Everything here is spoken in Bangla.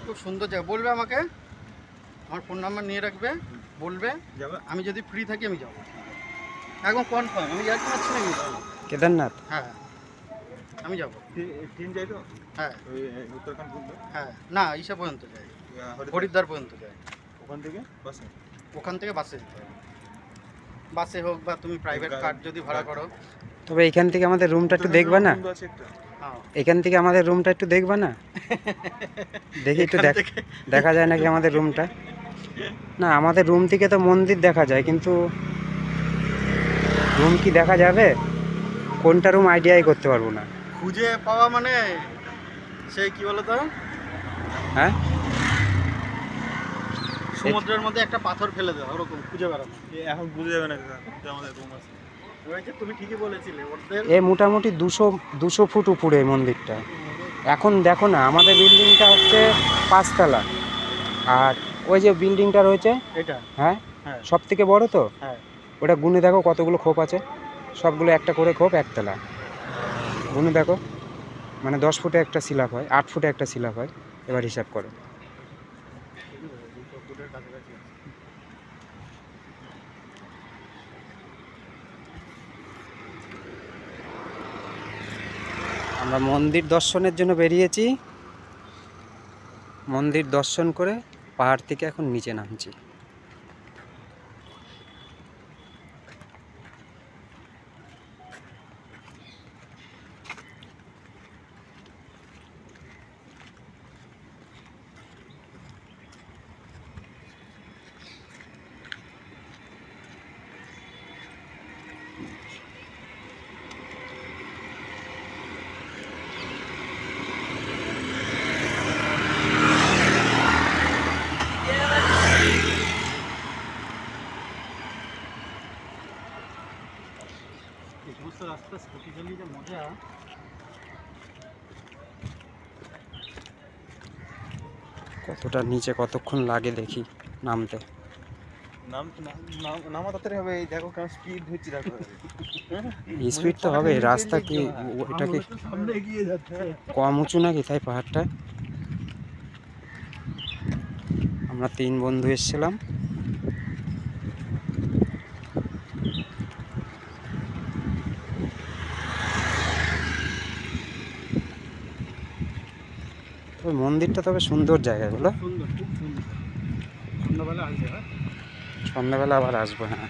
খুব সুন্দর জায়গা। বলবে আমাকে, আমার ফোন নাম্বার নিয়ে রাখবে, বলবে আমি যদি ফ্রি থাকি আমি যাবো একদম কনফার্ম। আমি যাচ্ছি পাচ্ছি নাকি কেদারনাথ? হ্যাঁ আমি যাবো। ট্রেন যাই তো? হ্যাঁ উত্তরাখণ্ড পর্যন্ত? হ্যাঁ না ইসা পর্যন্ত যায়, হরিদ্বার পর্যন্ত যায়। ওখান থেকে বাসে? ওখান থেকে বাসে যেতে হবে, বাসে হোক বা তুমি প্রাইভেট কার যদি ভাড়া করো। তবে এখান থেকে আমাদের রুমটা একটু দেখবা না? হ্যাঁ এখান থেকে আমাদের রুমটা একটু দেখবা না? দেখি একটু দেখা যায় নাকি আমাদের রুমটা? না আমাদের রুম থেকে তো মন্দির দেখা যায়, কিন্তু রুম কি দেখা যাবে? কোনটা রুম আইডিয়াই করতে পারবো না। খুঁজে পাওয়া মানে সেই কি বলো তো, হ্যাঁ সমুদ্রের মধ্যে একটা পাথর ফেলে দেওয়া ওরকম খুঁজে বেড়ানো। এখন বুঝে যাবে না যে আমাদের রুম আছে। তুমি ঠিকই বলেছিলে, ওদের এ মোটামুটি 200 ফুট উপরে এই মন্দিরটা। এখন দেখো না, আমাদের বিল্ডিংটা হচ্ছে 5 তলা, আর ওই যে বিল্ডিংটা রয়েছে এটা হ্যাঁ হ্যাঁ সব থেকে বড় তো, হ্যাঁ ওটা গুনে দেখো কতগুলো খোপ আছে, সবগুলো একটা করে খোপ, একতলা। গুনে দেখো, মানে 10 ফুটে একটা স্ল্যাব হয়, 8 ফুটে একটা স্ল্যাব হয়, এবার হিসাব করো। আমরা মন্দির দর্শনের জন্য বেরিয়েছি, মন্দির দর্শন করে পাহাড় থেকে এখন নিচে নামছি। এই সমস্ত রাস্তা স্কুটি চালিয়ে যে মজা। কতটা নিচে কতক্ষণ লাগে দেখি নামতে। নামা তাড়াতাড়ি হবে। এই দেখো কেমন স্পিড হচ্ছে, দেখো স্পিড তো হবে, রাস্তা কি এটা কি সামনে এগিয়ে যাচ্ছে। কম উঁচু নাকি তাই পাহাড়টা? আমরা 3 বন্ধু এসেছিলাম, তবে মন্দিরটা তবে সুন্দর জায়গা বলো। সুন্দর, খুব সুন্দর। সন্ধ্যাবেলা আসবে, হ্যাঁ সন্ধ্যাবেলা আবার আসবো। হ্যাঁ